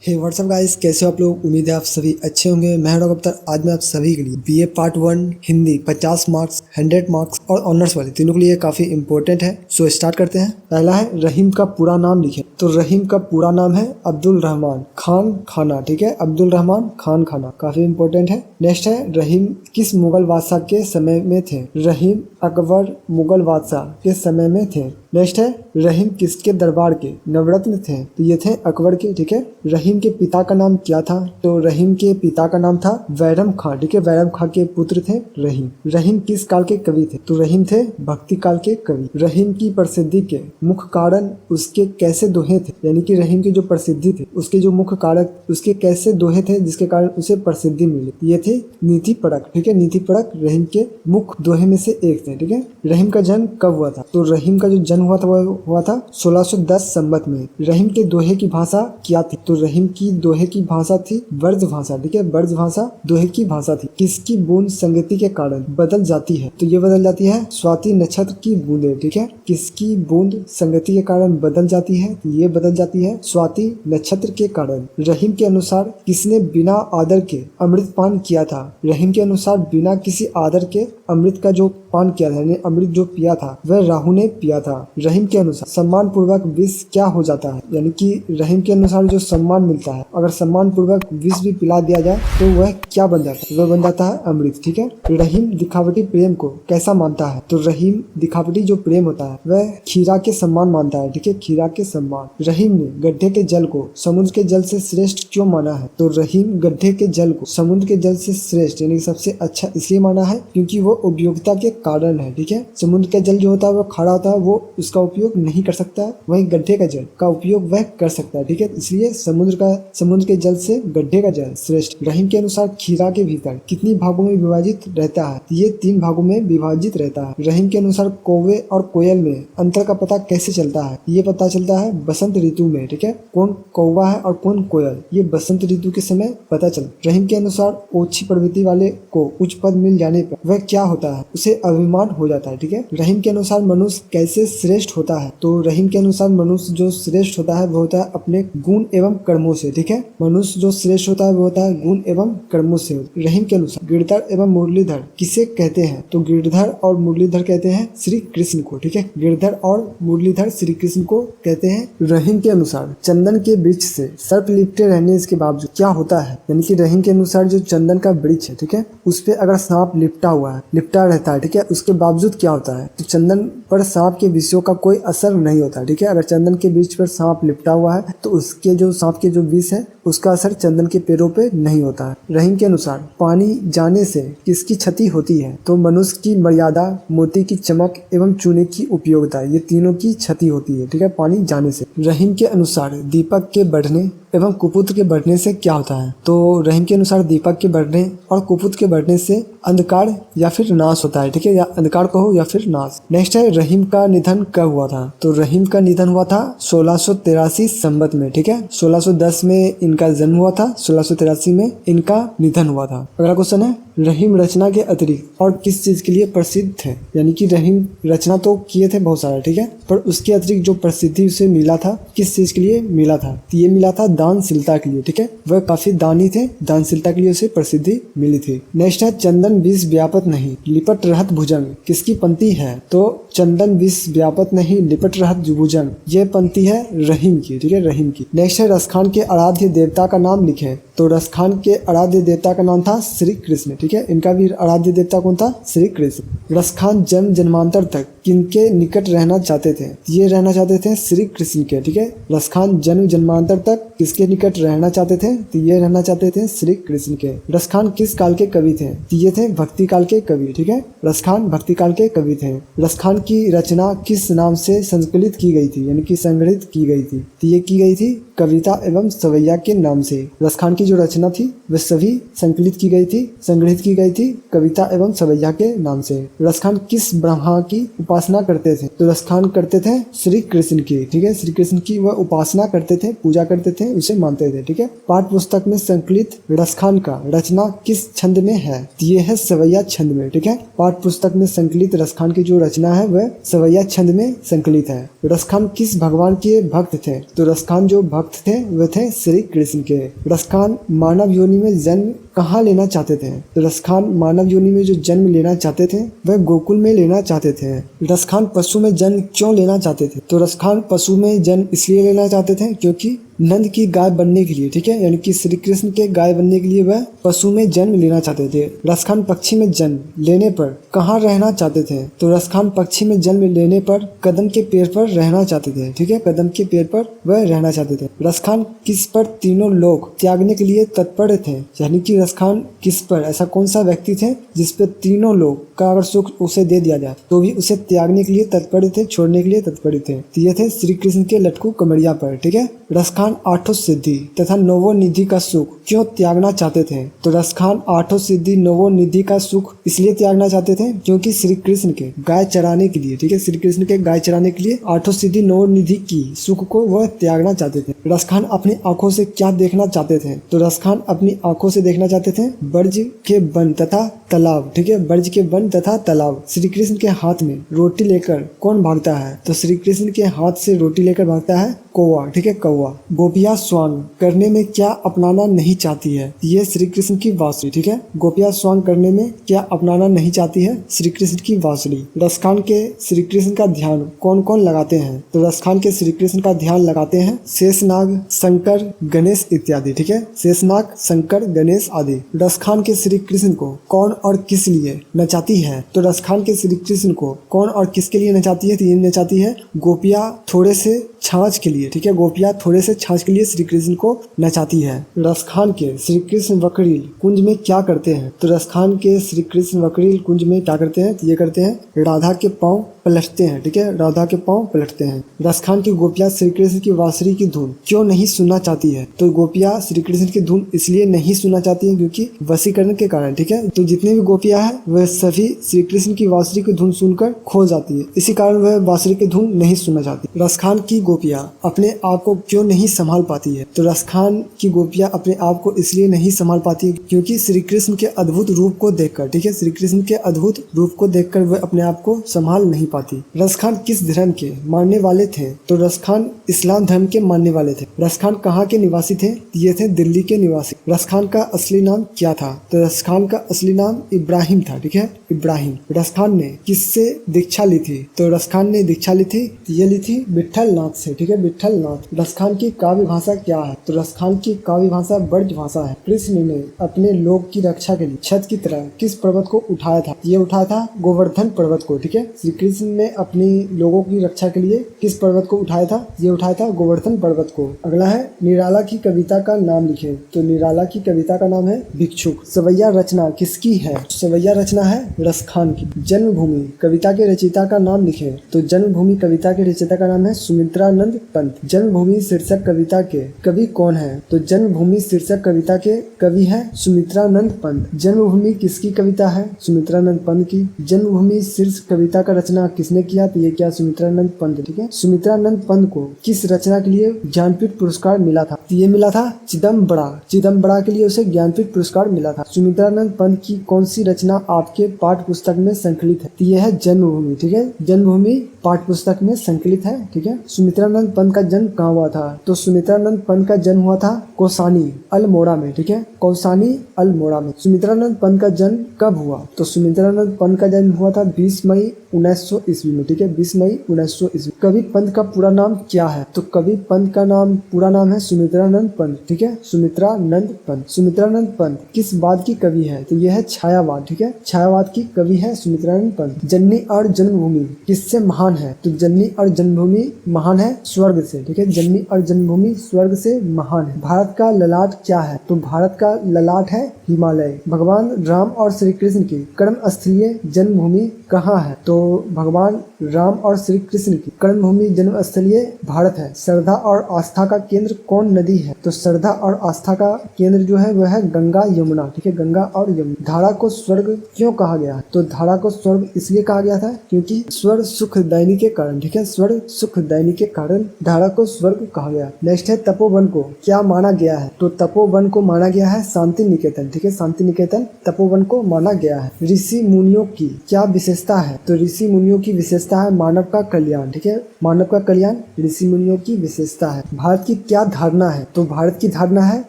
हे WhatsApp guys, कैसे हो आप लोग। उम्मीद है आप सभी अच्छे होंगे। मैं हूं डॉक्टर। आज मैं आप सभी के लिए BA part 1 Hindi 50 marks, 100 marks और ऑनर्स वाले तीनों के लिए काफ़ी इंपॉर्टेंट है। सो स्टार्ट करते हैं। पहला है रहीम का पूरा नाम लिखें। तो रहीम का पूरा नाम है अब्दुल रहमान खान खाना। ठीक है, अब्दुल रहमान खान खाना काफ़ी इंपॉर्टेंट है। नेक्स्ट है रहीम किस मुगल बादशाह के समय में थे। रहीम अकबर मुगल बादशाह के समय में थे। नेक्स्ट है रहीम किसके दरबार के नवरत्न थे। तो ये थे अकबर के। ठीक है, रहीम के पिता का नाम क्या था। तो रहीम के पिता का नाम था बैरम खां। ठीक है, बैरम खां के पुत्र थे रहीम। रहीम किस काल के कवि थे। तो रहीम थे भक्ति काल के कवि। रहीम की प्रसिद्धि के मुख्य कारण उसके कैसे दोहे थे। यानी कि रहीम की जो प्रसिद्धि थी उसके जो मुख्य कारक उसके कैसे दोहे थे जिसके कारण उसे प्रसिद्धि मिली। ये थे नीति परक। ठीक है, नीति परक रहीम के मुख्य दोहे में से एक थे। ठीक है, रहीम का जन्म कब हुआ था। तो रहीम का जो जन्म हुआ था वह हुआ था 1610 संवत में। रहीम के दोहे की भाषा क्या थी। तो रहीम की दोहे की भाषा थी ब्रज भाषा। ठीक है, ब्रज भाषा दोहे की भाषा थी। किसकी बूंद संगति के कारण बदल जाती है। तो ये बदल जाती है स्वाति नक्षत्र की बूंदें। ठीक है, किसकी बूंद संगति के कारण बदल जाती है। ये बदल जाती है स्वाति नक्षत्र के कारण। रहीम के अनुसार किसने बिना आदर के अमृत पान किया था। रहीम के अनुसार बिना किसी आदर के अमृत का जो पान किया था यानी अमृत जो पिया था वह राहु ने पिया था। रहीम के अनुसार सम्मान पूर्वक विष क्या हो जाता है। यानी कि रहीम के अनुसार जो सम्मान मिलता है अगर सम्मान पूर्वक विष भी पिला दिया जाए तो वह क्या बन जाता है। वह बन जाता है अमृत। ठीक है, रहीम दिखावटी प्रेम को कैसा मानता है। तो रहीम दिखावटी जो प्रेम होता है वह खीरा के सम्मान मानता है। ठीक है, खीरा के सम्मान। रहीम ने गड्ढे के जल को समुद्र के जल से श्रेष्ठ क्यों माना है। तो रहीम गड्ढे के जल को समुद्र के जल से श्रेष्ठ यानी सबसे अच्छा इसलिए माना है क्योंकि वो उपयोगिता के कारण है। ठीक है, समुद्र का जल जो होता है वो खारा होता है, वो उसका उपयोग नहीं कर सकता है, वहीं गड्ढे का जल का उपयोग वह कर सकता है। ठीक है, इसलिए समुद्र के जल से गड्ढे का जल श्रेष्ठ। रहीम के अनुसार खीरा के भीतर कितनी भागों में विभाजित रहता है। ये 3 भागों में विभाजित रहता है। रहीम के अनुसार कौवे और कोयल में अंतर का पता कैसे चलता है। ये पता चलता है बसंत ऋतु में। ठीक है, कौन कौवा है और कौन कोयल ये बसंत ऋतु के समय पता चलता। रहीम के अनुसार ओछी प्रवृत्ति वाले को उच्च पद मिल जाने पर वह क्या होता है, उसे अभिमान हो जाता है। ठीक है, रहीम के अनुसार मनुष्य कैसे श्रेष्ठ होता है। तो रहीम के अनुसार मनुष्य जो श्रेष्ठ होता है वो होता है अपने गुण एवं कर्मों से। ठीक है, मनुष्य जो श्रेष्ठ होता है वो होता है गुण एवं कर्मों से। रहीम के अनुसार गिरधर एवं मुरलीधर किसे कहते हैं। तो गिरधर और मुरलीधर कहते हैं श्री कृष्ण को। ठीक है, गिरधर और मुरलीधर श्री कृष्ण को कहते हैं। रहीम के अनुसार चंदन के वृक्ष से सर्प लिपटे रहने के बावजूद क्या होता है। यानी कि रहीम के अनुसार जो चंदन का वृक्ष है ठीक है उस पे अगर सांप लिपटा रहता है ठीक है उसके बावजूद क्या होता है। तो चंदन पर सांप के विषयों का कोई असर नहीं होता। ठीक है, अगर चंदन के वृक्ष पर सांप लिपटा हुआ है तो उसके जो सांप के जो विष है उसका असर चंदन के पेड़ों पे नहीं होता है। रहीम के अनुसार पानी जाने से किसकी क्षति होती है। तो मनुष्य की मर्यादा, मोती की चमक एवं चूने की उपयोगिता ये तीनों की क्षति होती है। ठीक है, पानी जाने से। रहीम के अनुसार दीपक के बढ़ने एवं कुपुत्र के बढ़ने से क्या होता है। तो रहीम के अनुसार दीपक के बढ़ने और कुपुत्र के बढ़ने से अंधकार या फिर नाश होता है। ठीक है, या अंधकार कहो या फिर नाश। नेक्स्ट है रहीम का निधन कब हुआ था। तो रहीम का निधन हुआ था 1683 संवत में। ठीक है, 1610 में इनका जन्म हुआ था, 1683 में इनका निधन हुआ था। अगला क्वेश्चन है रहीम रचना के अतिरिक्त और किस चीज के लिए प्रसिद्ध थे। यानी कि रहीम रचना तो किए थे बहुत सारा ठीक है, पर उसके अतिरिक्त जो प्रसिद्धि उसे मिला था किस चीज के लिए मिला था। तो ये मिला था दानशीलता के लिए। ठीक है, वह काफी दानी थे, दानशीलता के लिए उसे प्रसिद्धि मिली थी। नेक्स्ट है चंदन विष व्यापत नहीं लिपट रहत भुजंग किसकी पंक्ति है। तो चंदन विष व्यापत नहीं लिपट रहत भुजंग ये पंक्ति है रहीम की। ठीक है, रहीम की। नेक्स्ट है रसखान के आराध्य देवता का नाम लिखे। तो रसखान के आराध्य देवता का नाम था श्री कृष्ण। ठीक है, इनका भी आराध्य देवता कौन था, श्री कृष्ण। रसखान जन्म जन्मांतर तक किनके निकट रहना चाहते थे। ये रहना चाहते थे श्री कृष्ण के। ठीक है, रसखान जन्म जन्मांतर तक किसके निकट रहना चाहते थे। तो ये रहना चाहते थे श्री कृष्ण के। रसखान किस काल के कवि थे। तो ये थे भक्ति काल के कवि। ठीक है, रसखान भक्ति काल के कवि थे। रसखान की रचना किस नाम से संकलित की गई थी यानी कि संग्रहित की गई थी। तो ये की गई थी कविता एवं सवैया के नाम से। रसखान की जो रचना थी वह सभी संकलित की गई थी, संग्रहित की गई थी कविता एवं सवैया के नाम से। रसखान किस ब्रह्मा की उपासना करते थे? तो रसखान करते थे श्री कृष्ण की, ठीक है, श्री कृष्ण की वह उपासना करते थे, पूजा करते थे, उसे मानते थे, ठीक है। पाठ्य पुस्तक में संकलित रसखान का रचना किस छंद में है? तो ये है सवैया छंद में, ठीक है। पाठ्य पुस्तक में संकलित रसखान की जो रचना है वह सवैया छंद में संकलित है। रसखान किस भगवान के भक्त थे? तो रसखान जो भक्त थे वह थे श्री कृष्ण के। रसखान मानव योनि में जन्म कहाँ लेना चाहते थे? तो रसखान मानव योनि में जो जन्म लेना चाहते थे वह गोकुल में लेना चाहते थे। रसखान पशु में जन्म क्यों लेना चाहते थे? तो रसखान पशु में जन्म इसलिए लेना चाहते थे क्योंकि नंद की गाय बनने के लिए, ठीक है, यानी कि श्री कृष्ण के गाय बनने के लिए वह पशु में जन्म लेना चाहते थे। रसखान पक्षी में जन्म लेने पर कहाँ रहना चाहते थे? तो रसखान पक्षी में जन्म लेने पर कदम के पेड़ पर रहना चाहते थे, ठीक है, कदम के पेड़ पर वह रहना चाहते थे। रसखान किस पर तीनों लोग त्यागने के लिए तत्पर थे? यानी कि रसखान किस पर, ऐसा कौन सा व्यक्ति थे जिस पर तीनों लोग का अगर सुख उसे दे दिया जाए तो भी उसे त्यागने के लिए तत्पर थे, छोड़ने के लिए तत्पर थे? तो ये थे श्री कृष्ण के लटकू कमरिया पर, ठीक है। रसखान आठों सिद्धि तथा नवो निधि का सुख क्यों त्यागना चाहते थे? तो रसखान आठों सिद्धि नवो निधि का सुख इसलिए त्यागना चाहते थे क्योंकि श्री कृष्ण के गाय चराने के लिए, ठीक है, श्री कृष्ण के गाय चराने के लिए आठों सिद्धि नवो निधि की सुख को वह त्यागना चाहते थे। रसखान अपनी आंखों से क्या देखना चाहते थे? तो रसखान अपनी आंखों से देखना चाहते थे ब्रज के वन तथा तालाब, ठीक है, ब्रज के वन तथा तालाब। श्री कृष्ण के हाथ में रोटी लेकर कौन भागता है? तो श्री कृष्ण के हाथ से रोटी लेकर भागता है कौवा, ठीक है, कौवा। गोपियां स्वांग करने में क्या अपनाना नहीं चाहती है? ये श्री कृष्ण की बांसुरी, ठीक है, गोपियां स्वांग करने में क्या अपनाना नहीं चाहती है? श्री कृष्ण की बांसुरी। रसखान के श्री कृष्ण का ध्यान कौन कौन लगाते हैं? तो रसखान के श्री कृष्ण का ध्यान लगाते हैं शेषनाग, शंकर, गणेश इत्यादि, ठीक है, शेषनाग, शंकर, गणेश आदि। रसखान के श्री कृष्ण को कौन और किस लिए नचाती है? तो रसखान के श्री कृष्ण को कौन और किसके लिए नचाती है? तो ये नचाती है गोपियां थोड़े से छाछ के लिए, ठीक है, गोपियां थोड़े से छाछ के लिए श्री कृष्ण को नचाती है। रसखान के श्री कृष्ण वक्रील कुंज में क्या करते हैं? तो रसखान के श्री कृष्ण वक्रील कुंज में क्या करते हैं? तो ये करते हैं राधा के पांव पलटते हैं, ठीक है, राधा के पांव पलटते हैं। रसखान की गोपियां श्री कृष्ण की बांसुरी की धुन क्यों नहीं सुनना चाहती है? तो गोपियां श्री कृष्ण की धुन इसलिए नहीं सुनना चाहती है क्योंकि वशीकरण के कारण, ठीक है, तो जितने भी गोपियां हैं वह सभी श्री कृष्ण की बांसुरी की धुन सुनकर खो जाती है, इसी कारण वह बांसुरी की धुन नहीं सुनना चाहती। रसखान की गोपियां अपने आप को क्यों नहीं संभाल पाती है? तो रसखान की गोपियां अपने आप को इसलिए नहीं संभाल पाती है क्योंकि श्री कृष्ण के अद्भुत रूप को देखकर, ठीक है, श्री कृष्ण के अद्भुत रूप को देखकर वह अपने आप को संभाल नहीं पाती। रसखान किस धर्म के मानने वाले थे? तो रसखान इस्लाम धर्म के मानने वाले थे। रसखान कहाँ के निवासी थे? ये थे दिल्ली के निवासी। रसखान का असली नाम क्या था? तो रसखान का असली नाम इब्राहिम था, ठीक है, इब्राहिम। रसखान ने किससे दीक्षा ली थी? तो रसखान ने दीक्षा ली थी, ये ली थी विट्ठल नाथ से, ठीक है, विट्ठल नाथ। रसखान की काव्य भाषा क्या है? तो रसखान की काव्य भाषा ब्रज भाषा है। कृष्ण ने अपने लोक की रक्षा के लिए छत की तरह किस पर्वत को उठाया था? ये उठाया था गोवर्धन पर्वत को, ठीक है, श्री कृष्ण ने अपनी लोगों की रक्षा के लिए किस पर्वत को उठाया था? ये उठाया था गोवर्धन पर्वत को। अगला है निराला की कविता का नाम लिखे। तो निराला की कविता का नाम है भिक्षुक। सवैया रचना किसकी है? सवैया रचना है रसखान की। जन्मभूमि कविता के रचयिता का नाम लिखे। तो जन्मभूमि कविता के रचयिता का नाम है सुमित्रानंद पंत। जन्मभूमि शीर्षक कविता के कवि कौन है? तो जन्मभूमि शीर्षक कविता के कवि है सुमित्रानंद पंत। जन्मभूमि किसकी कविता है? सुमित्रानंद पंत की। जन्मभूमि शीर्षक कविता का रचना किसने किया? तो ये क्या सुमित्रानंद पंत, ठीक है। सुमित्रानंद पंत को किस रचना के लिए ज्ञानपीठ पुरस्कार मिला था? तो ये मिला था चिदम्बरा। चिदम्बरा के लिए उसे ज्ञानपीठ पुरस्कार मिला था। सुमित्रानंद पंत की कौन सी रचना आपके पाठ्य पुस्तक में संकलित है? तो यह है जन्मभूमि, ठीक है, जन्मभूमि पाठ्य पुस्तक में संकलित है, ठीक है। सुमित्रानंद पंत का जन्म कहाँ हुआ था? तो सुमित्रानंद पंत का जन्म हुआ था कौसानी अल्मोड़ा में, ठीक है, कौसानी अल्मोड़ा में। सुमित्रानंद पंत का जन्म कब हुआ? तो सुमित्रानंद पंत का जन्म हुआ था 20 मई 1900 ईस्वी में, ठीक है, 20 मई 1900 ईस्वी। कवि पंत का पूरा नाम क्या है? तो कवि पंत का नाम पूरा नाम है सुमित्रानंद पंत, ठीक है, सुमित्रानंद पंत। सुमित्रानंद पंत किस वाद की कवि है? तो यह है छायावाद, ठीक है, छायावाद की कवि है सुमित्रानंद पंत। जननी और जन्मभूमि किससे महान है? तो जननी और जन्मभूमि महान है स्वर्ग से, ठीक है, जननी और जन्मभूमि स्वर्ग से महान है। भारत का ललाट क्या है? तो भारत का ललाट है हिमालय। भगवान राम और श्री कृष्ण की कर्म स्थलीय जन्मभूमि कहाँ है? तो भगवान भगवान राम और श्री कृष्ण की कर्मभूमि जन्मस्थलीय भारत है। श्रद्धा और आस्था का केंद्र कौन नदी है? तो श्रद्धा और आस्था का केंद्र जो है वह है गंगा यमुना, ठीक है, गंगा और यमुना। धारा को स्वर्ग क्यों कहा गया है? तो धारा को स्वर्ग इसलिए कहा गया था क्योंकि स्वर्ग सुख दैनी के कारण, ठीक है, स्वर्ग सुख दैनी के कारण धारा को स्वर्ग कहा गया। नेक्स्ट है तपोवन को क्या माना गया है? तो तपोवन को माना गया है शांति निकेतन, ठीक है, शांति निकेतन तपोवन को माना गया है। ऋषि मुनियों की क्या विशेषता है? तो ऋषि मुनियों की विशेषता है मानव का कल्याण, ठीक है, मानव का कल्याण ऋषि मुनियों की विशेषता है। भारत की क्या धारणा है? तो भारत की धारणा है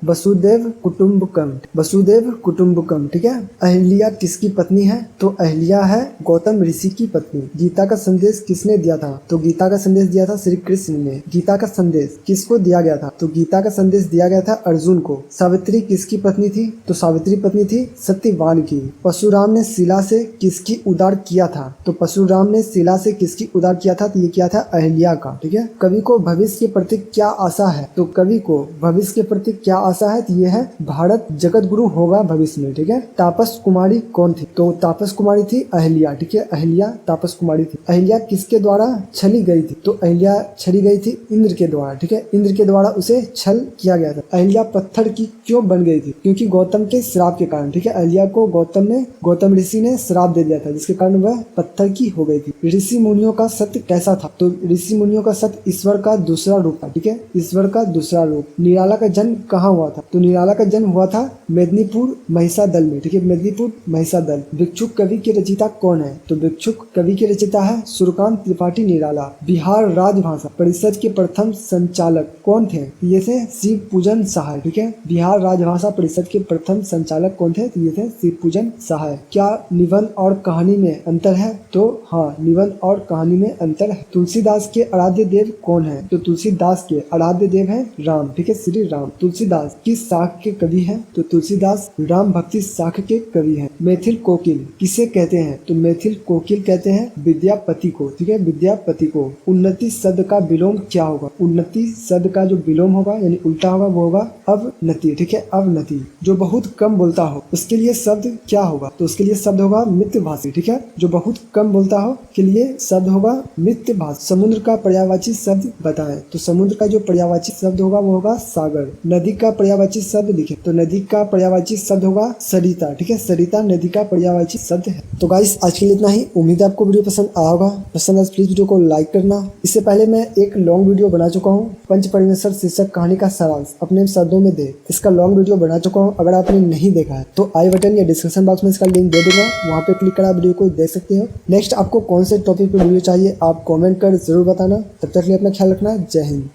वसुदेव कुटुम्बकम, वसुदेव कुटुम्बकम, ठीक है। अहिल्या किसकी पत्नी है? तो अहिल्या है गौतम ऋषि की पत्नी। गीता का संदेश किसने दिया था? तो गीता का संदेश दिया था श्री कृष्ण ने। गीता का संदेश किसको दिया गया था? तो गीता का संदेश दिया गया था अर्जुन को। सावित्री किसकी पत्नी थी? तो सावित्री पत्नी थी सत्यवान की। परशुराम ने शिला से किसकी उद्धार किया था? तो परशुराम ने शिला से किसकी उद्धार किया था? तो ये किया था अहिल्या का, ठीक है। कवि को भविष्य के प्रति क्या आशा है? तो कवि को भविष्य के प्रति क्या आशा है? तो ये है भारत जगत गुरु होगा भविष्य में, ठीक है। तापस कुमारी कौन थी? तो तापस कुमारी थी अहिल्या, ठीक है, अहिल्या तापस कुमारी थी। अहिल्या किसके द्वारा छली गई थी? तो अहिल्या छली गई थी इंद्र के द्वारा, ठीक है, इंद्र के द्वारा उसे छल किया गया था। अहिल्या पत्थर की क्यों बन गई थी? क्योंकि गौतम के श्राप के कारण, ठीक है, अहिल्या को गौतम ऋषि ने श्राप दे दिया था जिसके कारण वह पत्थर की हो गई थी। ऋषि मुनियों का सत्य कैसा था? तो ऋषि मुनियों का सत्य ईश्वर का दूसरा रूप था, ठीक है, ईश्वर का दूसरा रूप। निराला का जन्म कहाँ हुआ था? तो निराला का जन्म हुआ था मेदिनीपुर महिषादल में, ठीक है, मेदिनीपुर महिषादल। भिक्षुक कवि के रचयिता कौन है? तो भिक्षुक कवि के रचयिता है सूर्यकांत त्रिपाठी निराला। बिहार राजभाषा परिषद के प्रथम संचालक कौन थे? ये थे शिव पूजन सहाय, ठीक है, बिहार राजभाषा परिषद के प्रथम संचालक कौन थे? ये थे शिव पूजन सहाय। क्या निबंध और कहानी में अंतर है? तो हाँ, निबंध और कहानी में अंतर है। तुलसीदास के आराध्य देव कौन है? तो तुलसीदास के आराध्य देव है राम, ठीक है, श्री राम। तुलसीदास किस शाख के कवि हैं? तो तुलसीदास राम भक्ति शाख के कवि हैं। मैथिल कोकिल किसे कहते हैं? तो मैथिल कोकिल कहते हैं विद्यापति को, ठीक है, विद्यापति को। उन्नति शब्द का विलोम क्या होगा? उन्नति शब्द का जो विलोम होगा यानी उल्टा होगा वो होगा अवनति, ठीक है, अवनति। जो बहुत कम बोलता हो उसके लिए शब्द क्या होगा? तो उसके लिए शब्द होगा मितभाषी, ठीक है, जो बहुत कम बोलता हो के लिए शब्द होगा मितभाषी। समुद्र का पर्यायवाची शब्द बताएं। तो समुद्र का जो पर्यायवाची शब्द होगा वो होगा सागर। नदी का पर्यायवाची शब्द लिखें। तो नदी का पर्यायवाची शब्द होगा सरिता, ठीक है, सरिता नदी का पर्यायवाची शब्द है। तो गाइस आज के लिए इतना ही। उम्मीद है आपको वीडियो पसंद आया होगा। पसंद है प्लीज वीडियो को लाइक करना। इससे पहले मैं एक लॉन्ग वीडियो बना चुका हूँ, पंच परमेश्वर शीर्षक कहानी का सारांश अपने शब्दों में दे। इसका लॉन्ग वीडियो बना चुका हूँ। अगर आपने नहीं देखा है तो आई बटन या डिस्क्रिप्शन बॉक्स में इसका लिंक दे दूंगा, वहाँ पे क्लिक कर आप वीडियो को देख सकते हो। नेक्स्ट आपको कौन से टॉपिक पे वीडियो चाहिए आप कमेंट कर जरूर बताना। तब तक के लिए अपना ख्याल रखना। जय हिंद।